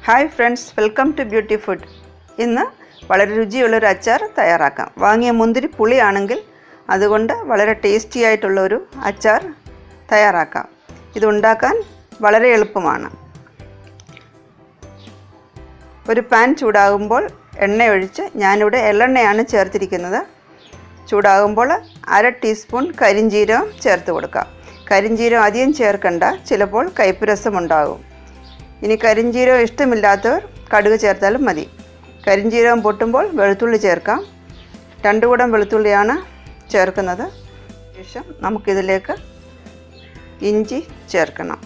Hi friends, welcome to beauty food. ഇന്ന് വളരെ രുചിയുള്ളൊരു അച്ചാർ തയ്യാറാക്കാം. വാങ്ങിയ മുന്തിരി പുളിയാണെങ്കിൽ അതുകൊണ്ട് വളരെ ടേസ്റ്റി ആയിട്ടുള്ള ഒരു അച്ചാർ തയ്യാറാക്കാം. ഇതുണ്ടാക്കാൻ വളരെ എളുപ്പമാണ്. ഒരു പാൻ ചൂടാകുമ്പോൾ എണ്ണയൊഴിച്ച്, ഞാനിവിടെ എള്ളെണ്ണയാണ് ചേർത്തിരിക്കുന്നത്. ചൂടാകുമ്പോൾ 1/2 ടീസ്പൂൺ കരിഞ്ജീരകം ചേർത്ത് കൊടുക്കാം. കരിഞ്ജീരകം അധികം ചേർക്കണ്ട, ചിലപ്പോൾ കയ്പ്പ് രസമുണ്ടാകും. ഇനി കരിഞ്ജീരകം ഇഷ്ടമില്ലാത്തവർ കടുക് ചേർത്താലും മതി. കരിഞ്ജീരകം പൊട്ടുമ്പോൾ വെളുത്തുള്ളി ചേർക്കാം. 2 കുടം വെളുത്തുള്ളിയാണ് ചേർക്കുന്നത്. ശേഷം നമുക്കിതിലേക്ക് ഇഞ്ചി ചേർക്കണം.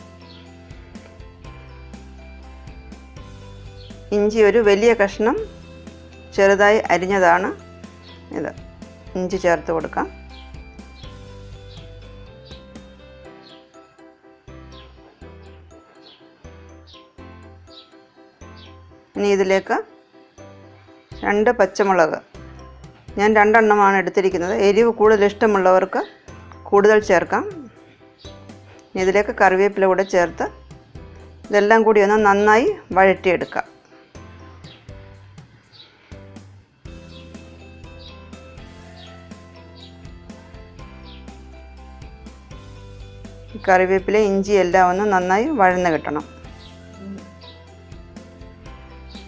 ഇഞ്ചി ഒരു വലിയ കഷ്ണം ചെറുതായി അരിഞ്ഞതാണ് ഇത്. ഇഞ്ചി ചേർത്ത് കൊടുക്കാം. ഇനി ഇതിലേക്ക് 2 പച്ചമുളക്, ഞാൻ 2 എണ്ണമാണ് എടുത്തിരിക്കുന്നത്. എരിവ് കൂടുതൽ ഇഷ്ടമുള്ളവർക്ക് കൂടുതൽ ചേർക്കാം. ഇതിലേക്ക് കറിവേപ്പില കൂടെ ചേർത്ത് ഇതെല്ലാം കൂടി ഒന്ന് നന്നായി വഴറ്റിയെടുക്കാം. കറിവേപ്പില ഇഞ്ചി എല്ലാം ഒന്ന് നന്നായി വഴന്ന് കിട്ടണം.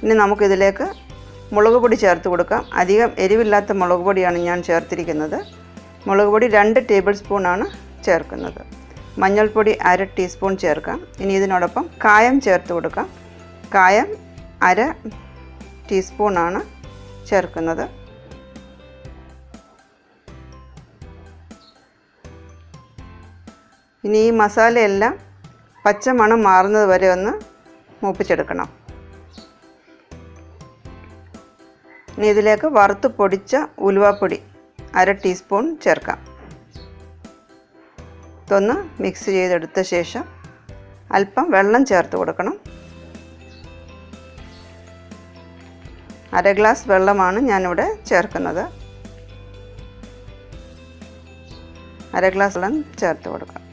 ഇനി നമുക്കിതിലേക്ക് മുളക് പൊടി ചേർത്ത് കൊടുക്കാം. അധികം എരിവില്ലാത്ത മുളക് പൊടിയാണ് ഞാൻ ചേർത്തിരിക്കുന്നത്. മുളക് പൊടി 2 ടേബിൾ സ്പൂണാണ് ചേർക്കുന്നത്. മഞ്ഞൾപ്പൊടി 1/2 ടീസ്പൂൺ ചേർക്കാം. ഇനി ഇതിനോടൊപ്പം കായം ചേർത്ത് കൊടുക്കാം. കായം 1/2 ടീസ്പൂണാണ് ചേർക്കുന്നത്. ഇനി ഈ മസാലയെല്ലാം പച്ചമണം മാറുന്നത് വരെ ഒന്ന് മൂപ്പിച്ചെടുക്കണം. ഇനി ഇതിലേക്ക് വറുത്ത് പൊടിച്ച ഉലുവാപ്പൊടി 1/2 ടീസ്പൂൺ ചേർക്കാം. ഇതൊന്ന് മിക്സ് ചെയ്തെടുത്ത ശേഷം അല്പം വെള്ളം ചേർത്ത് കൊടുക്കണം. 1/2 ഗ്ലാസ് വെള്ളമാണ് ഞാനിവിടെ ചേർക്കുന്നത്. 1/2 ഗ്ലാസ് വെള്ളം ചേർത്ത് കൊടുക്കാം.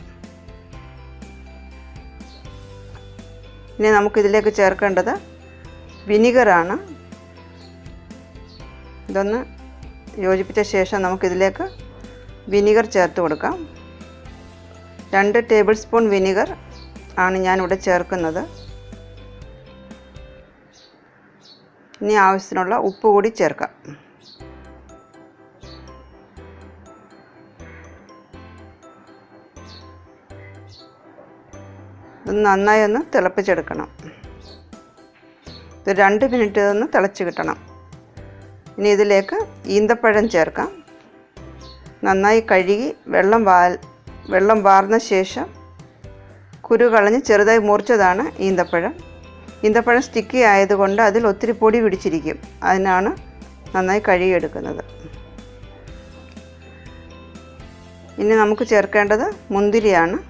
ഇനി നമുക്കിതിലേക്ക് ചേർക്കേണ്ടത് വിനിഗറാണ്. ഇതൊന്ന് യോജിപ്പിച്ച ശേഷം നമുക്കിതിലേക്ക് വിനിഗർ ചേർത്ത് കൊടുക്കാം. 2 ടേബിൾ സ്പൂൺ വിനിഗർ ആണ് ഞാനിവിടെ ചേർക്കുന്നത്. ഇനി ആവശ്യത്തിനുള്ള ഉപ്പ് കൂടി ചേർക്കാം. ഇത് നന്നായി ഒന്ന് തിളപ്പിച്ചെടുക്കണം. ഇത് 2 മിനിറ്റ് ഒന്ന് തിളച്ച് കിട്ടണം. ഇനി ഇതിലേക്ക് ഈന്തപ്പഴം ചേർക്കാം. നന്നായി കഴുകി വെള്ളം വാർന്ന ശേഷം കുരു കളഞ്ഞ് ചെറുതായി മുറിച്ചതാണ് ഈന്തപ്പഴം. ഈന്തപ്പഴം സ്റ്റിക്കി ആയതുകൊണ്ട് അതിൽ ഒത്തിരി പൊടി പിടിച്ചിരിക്കും. അതിനാണ് നന്നായി കഴുകിയെടുക്കുന്നത്. ഇനി നമുക്ക് ചേർക്കേണ്ടത് മുന്തിരിയാണ്.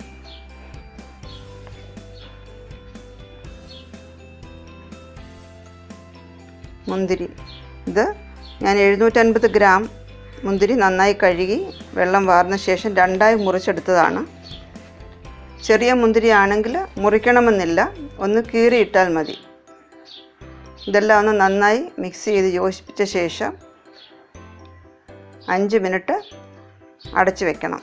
മുന്തിരി ഇത് ഞാൻ 750 ഗ്രാം മുന്തിരി നന്നായി കഴുകി വെള്ളം വാർന്ന ശേഷം 2ആയി മുറിച്ചെടുത്തതാണ്. ചെറിയ മുന്തിരി ആണെങ്കിൽ മുറിക്കണമെന്നില്ല, ഒന്ന് കീറിയിട്ടാൽ മതി. ഇതെല്ലാം ഒന്ന് നന്നായി മിക്സ് ചെയ്ത് യോജിപ്പിച്ച ശേഷം 5 മിനിറ്റ് അടച്ചു വെക്കണം.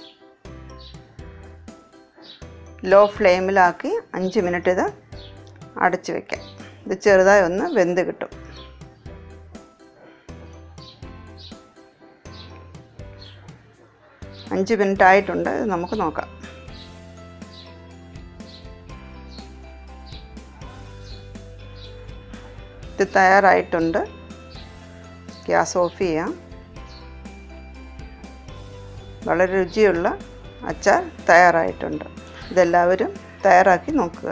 ലോ ഫ്ലെയിമിലാക്കി 5 മിനിറ്റ് ഇത് അടച്ചു വയ്ക്കാം. ഇത് ചെറുതായി ഒന്ന് വെന്ത് കിട്ടും. 5 മിനിറ്റ് ആയിട്ടുണ്ട്. ഇത് നമുക്ക് നോക്കാം. ഇത് തയ്യാറായിട്ടുണ്ട്. ഗ്യാസ് ഓഫ് ചെയ്യാം. വളരെ രുചിയുള്ള അച്ചാർ തയ്യാറായിട്ടുണ്ട്. ഇതെല്ലാവരും തയ്യാറാക്കി നോക്കുക.